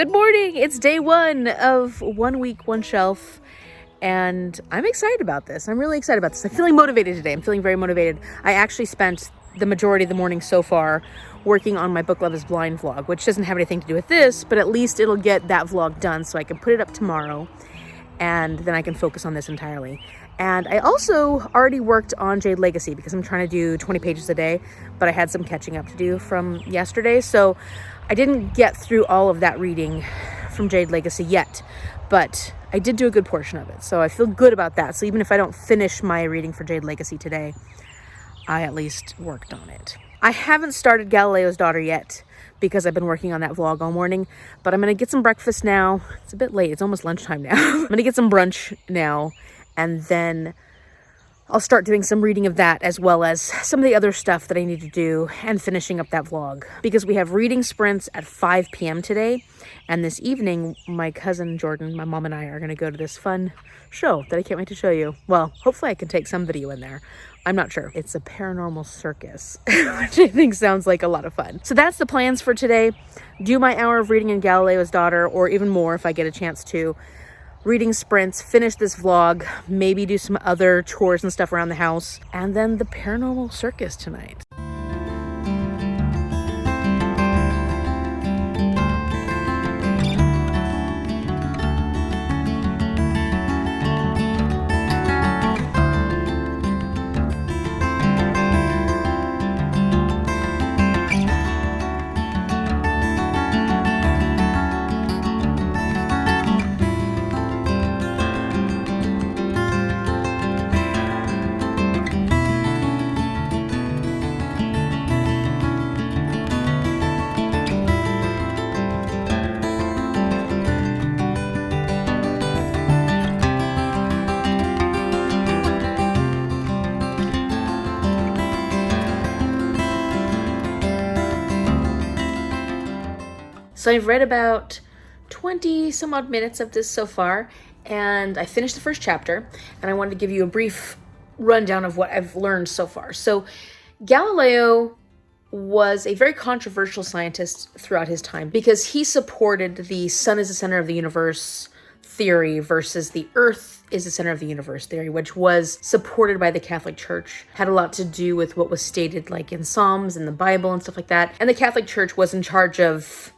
Good morning. It's day one of 1 week, one shelf. And I'm excited about this. I'm really excited about this. I'm feeling motivated today. I'm feeling very motivated. I actually spent the majority of the morning so far working on my Book Love is Blind vlog, which doesn't have anything to do with this, but at least it'll get that vlog done so I can put it up tomorrow and then I can focus on this entirely. And I also already worked on Jade Legacy because I'm trying to do 20 pages a day, but I had some catching up to do from yesterday. So I didn't get through all of that reading from Jade Legacy yet, but I did do a good portion of it. So I feel good about that. So even if I don't finish my reading for Jade Legacy today, I at least worked on it. I haven't started Galileo's Daughter yet because I've been working on that vlog all morning, but I'm gonna get some breakfast now. It's a bit late, it's almost lunchtime now. I'm gonna get some brunch now, and then I'll start doing some reading of that as well as some of the other stuff that I need to do and finishing up that vlog. Because we have reading sprints at 5 p.m. today, and this evening, my cousin Jordan, my mom and I are gonna go to this fun show that I can't wait to show you. Well, hopefully I can take some video in there. I'm not sure. It's a paranormal circus, which I think sounds like a lot of fun. So that's the plans for today. Do my hour of reading in Galileo's Daughter, or even more if I get a chance to. Reading sprints, finish this vlog, maybe do some other chores and stuff around the house, and then the paranormal circus tonight. So I've read about 20 some odd minutes of this so far, and I finished the first chapter, and I wanted to give you a brief rundown of what I've learned so far. So Galileo was a very controversial scientist throughout his time because he supported the sun is the center of the universe theory versus the earth is the center of the universe theory, which was supported by the Catholic Church, had a lot to do with what was stated like in Psalms and the Bible and stuff like that. And the Catholic Church was in charge of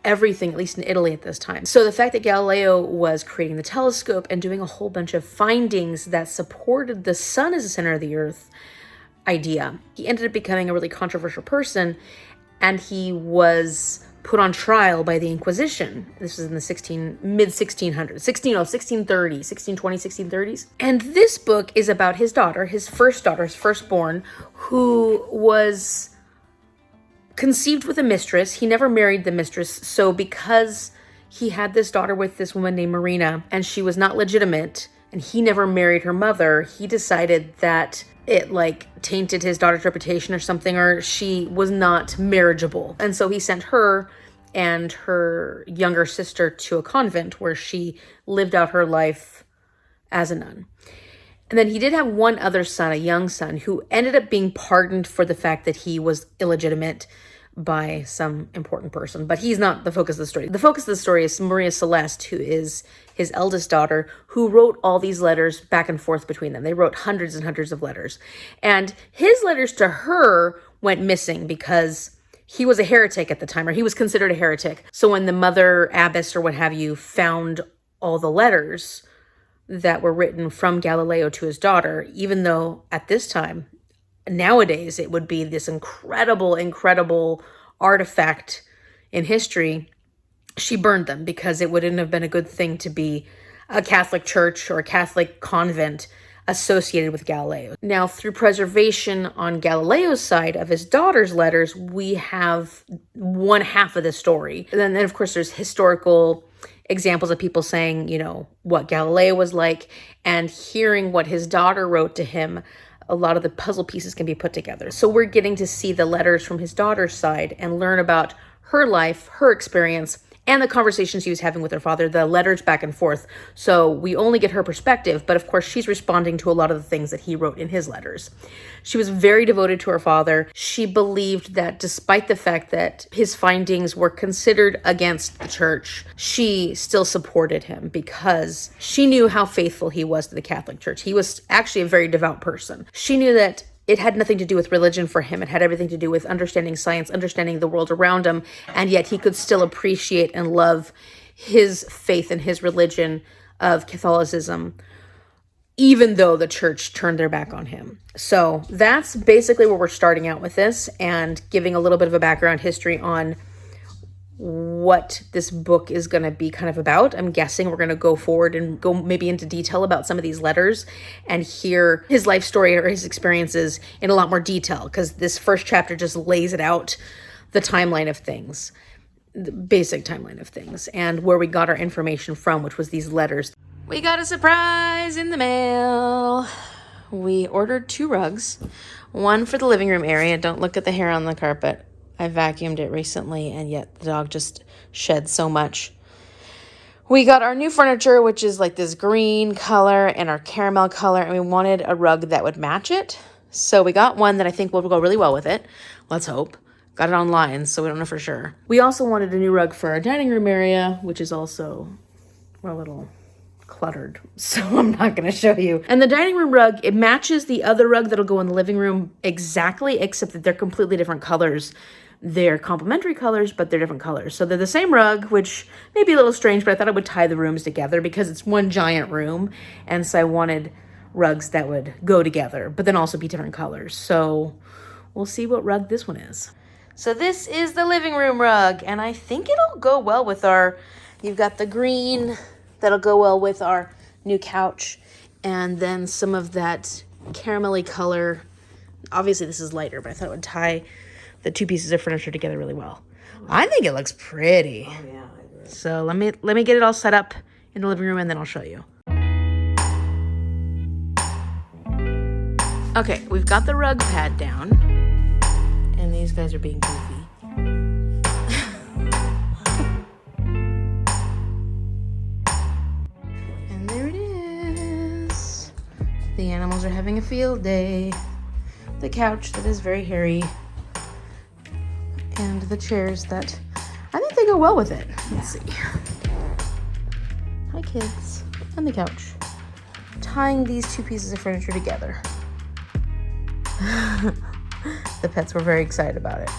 everything, at least in Italy at this time. So the fact that Galileo was creating the telescope and doing a whole bunch of findings that supported the sun as the center of the earth idea, he ended up becoming a really controversial person, and he was put on trial by the Inquisition. This was in the mid-1600s, 1630, 1620, 1630s. And this book is about his daughter, his firstborn, who was conceived with a mistress. He never married the mistress. So because he had this daughter with this woman named Marina, and she was not legitimate, and he never married her mother, he decided that it tainted his daughter's reputation or something, or she was not marriageable. And so he sent her and her younger sister to a convent where she lived out her life as a nun. And then he did have one other son, a young son, who ended up being pardoned for the fact that he was illegitimate by some important person. But he's not the focus of the story. The focus of the story is Maria Celeste, who is his eldest daughter, who wrote all these letters back and forth between them. They wrote hundreds and hundreds of letters. And his letters to her went missing because he was a heretic at the time, or he was considered a heretic. So when the mother abbess or what have you found all the letters that were written from Galileo to his daughter, even though at this time, nowadays, it would be this incredible artifact in history, she burned them because it wouldn't have been a good thing to be a Catholic church or a Catholic convent associated with Galileo. Now, through preservation on Galileo's side of his daughter's letters, we have one half of the story. And then, of course, there's historical examples of people saying, what Galileo was like, and hearing what his daughter wrote to him. A lot of the puzzle pieces can be put together. So we're getting to see the letters from his daughter's side and learn about her life, her experience, and the conversations he was having with her father, the letters back and forth. So we only get her perspective, but of course she's responding to a lot of the things that he wrote in his letters. She was very devoted to her father. She believed that despite the fact that his findings were considered against the church, she still supported him because she knew how faithful he was to the Catholic Church. He was actually a very devout person. She knew that it had nothing to do with religion for him. It had everything to do with understanding science, understanding the world around him, and yet he could still appreciate and love his faith and his religion of Catholicism, even though the church turned their back on him. So that's basically where we're starting out with this, and giving a little bit of a background history on what this book is going to be kind of about. I'm guessing we're going to go forward and go maybe into detail about some of these letters and hear his life story or his experiences in a lot more detail, because this first chapter just lays it out, the timeline of things, the basic timeline of things, and where we got our information from, which was these letters. We got a surprise in the mail. We ordered 2 rugs, one for the living room area. Don't look at the hair on the carpet. I vacuumed it recently, and yet the dog just shed so much. We got our new furniture, which is like this green color and our caramel color, and we wanted a rug that would match it. So we got one that I think will go really well with it. Let's hope. Got it online, so we don't know for sure. We also wanted a new rug for our dining room area, which is also a little cluttered, so I'm not going to show you. And the dining room rug, it matches the other rug that'll go in the living room exactly, except that they're completely different colors. They're complementary colors, but they're different colors. So they're the same rug, which may be a little strange, but I thought it would tie the rooms together because it's one giant room. And so I wanted rugs that would go together, but then also be different colors. So we'll see what rug this one is. So this is the living room rug, and I think it'll go well with you've got the green that'll go well with our new couch, and then some of that caramelly color. Obviously this is lighter, but I thought it would tie the 2 pieces of furniture together really well. I think it looks pretty. Oh yeah, I agree. So let me get it all set up in the living room, and then I'll show you. Okay, we've got the rug pad down, and these guys are being goofy. And there it is. The animals are having a field day. The couch that is very hairy, and the chairs that I think they go well with it. Let's see. Hi kids. And the couch. Tying these 2 pieces of furniture together. The pets were very excited about it.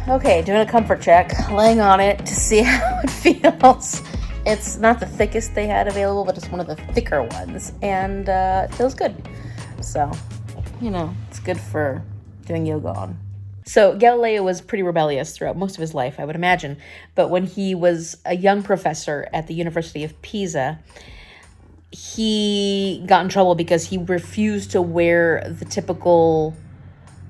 Okay, doing a comfort check, laying on it to see how it feels. It's not the thickest they had available, but it's one of the thicker ones, and it feels good. So, it's good for doing yoga on. So Galileo was pretty rebellious throughout most of his life, I would imagine. But when he was a young professor at the University of Pisa, he got in trouble because he refused to wear the typical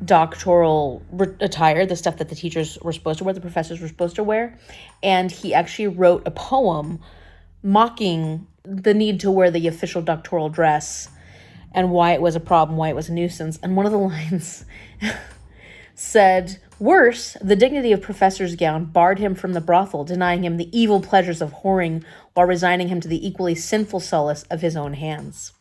doctoral attire, the stuff that the teachers were supposed to wear, the professors were supposed to wear. And he actually wrote a poem mocking the need to wear the official doctoral dress and why it was a problem, why it was a nuisance. And one of the lines said, "Worse, the dignity of professor's gown barred him from the brothel, denying him the evil pleasures of whoring while resigning him to the equally sinful solace of his own hands."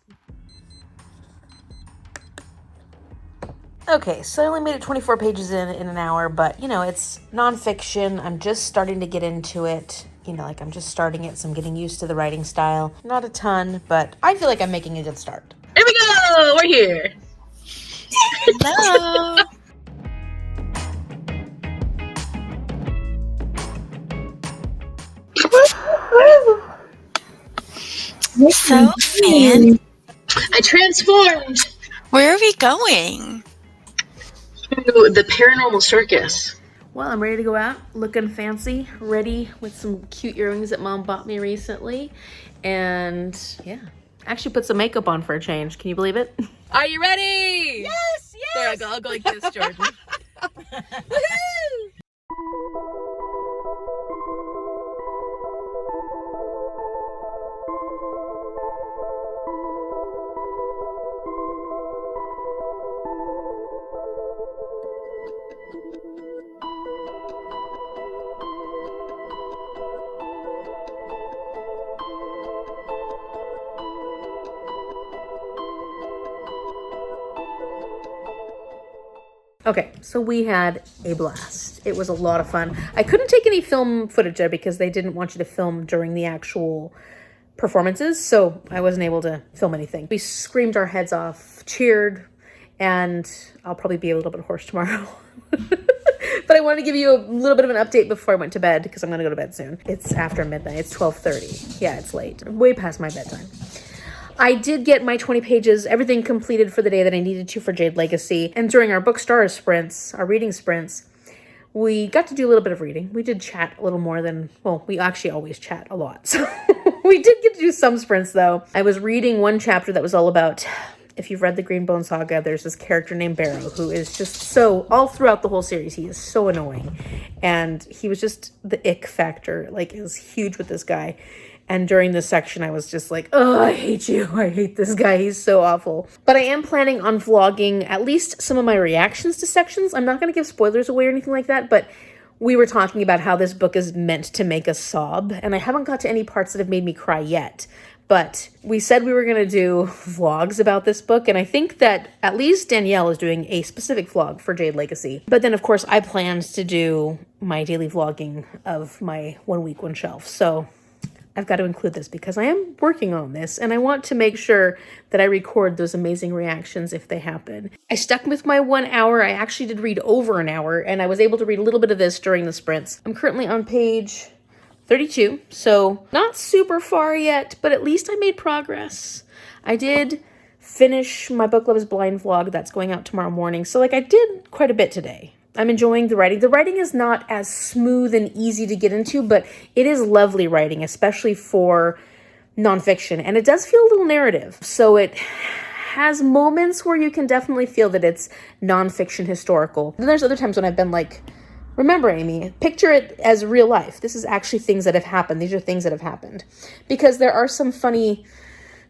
Okay, so I only made it 24 pages in an hour, but, it's nonfiction. I'm just starting to get into it. I'm just starting it, so I'm getting used to the writing style. Not a ton, but I feel like I'm making a good start. Here we go! We're here. Hello. So, Fan, I transformed where are we going? to the paranormal circus. Well, I'm ready to go out, looking fancy, ready with some cute earrings that Mom bought me recently. And yeah, actually put some makeup on for a change. Can you believe it? Are you ready? Yes, yes. There I go. I'll go like this, Jordan. Okay, so we had a blast. It was a lot of fun. I couldn't take any film footage there because they didn't want you to film during the actual performances, so I wasn't able to film anything. We screamed our heads off, cheered, and I'll probably be a little bit hoarse tomorrow. But I wanted to give you a little bit of an update before I went to bed because I'm going to go to bed soon. It's after midnight. It's 12:30. Yeah, it's late. Way past my bedtime. I did get my 20 pages, everything completed for the day that I needed to for Jade Legacy. And during our Book Stars sprints, our reading sprints, we got to do a little bit of reading. We did chat a little more than, well, we actually always chat a lot. So we did get to do some sprints though. I was reading one chapter that was all about, if you've read the Greenbone Saga, there's this character named Barrow who is just so, all throughout the whole series, he is so annoying. And he was just, the ick factor, like, is huge with this guy. And during this section, I was just like, oh, I hate you. I hate this guy. He's so awful. But I am planning on vlogging at least some of my reactions to sections. I'm not going to give spoilers away or anything like that, but we were talking about how this book is meant to make us sob. And I haven't got to any parts that have made me cry yet. But we said we were going to do vlogs about this book. And I think that at least Danielle is doing a specific vlog for Jade Legacy. But then, of course, I planned to do my daily vlogging of my 1 week, 1 shelf. So I've got to include this because I am working on this and I want to make sure that I record those amazing reactions if they happen. I stuck with my 1 hour. I actually did read over an hour and I was able to read a little bit of this during the sprints. I'm currently on page 32, so not super far yet, but at least I made progress. I did finish my Book Love is Blind vlog that's going out tomorrow morning. So like I did quite a bit today. I'm enjoying the writing. The writing is not as smooth and easy to get into, but it is lovely writing, especially for nonfiction. And it does feel a little narrative. So it has moments where you can definitely feel that it's nonfiction historical. Then there's other times when I've been like, remember, Amy, picture it as real life. This is actually things that have happened. These are things that have happened. Because there are some funny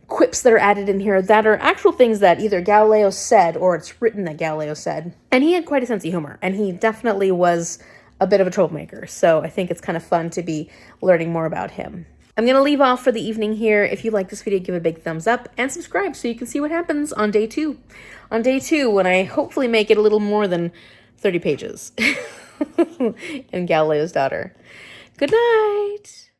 quips that are added in here that are actual things that either Galileo said or it's written that Galileo said. And he had quite a sense of humor, and he definitely was a bit of a troublemaker. So I think it's kind of fun to be learning more about him. I'm going to leave off for the evening here. If you like this video, give it a big thumbs up and subscribe so you can see what happens on day 2. On day 2, when I hopefully make it a little more than 30 pages in Galileo's Daughter. Good night.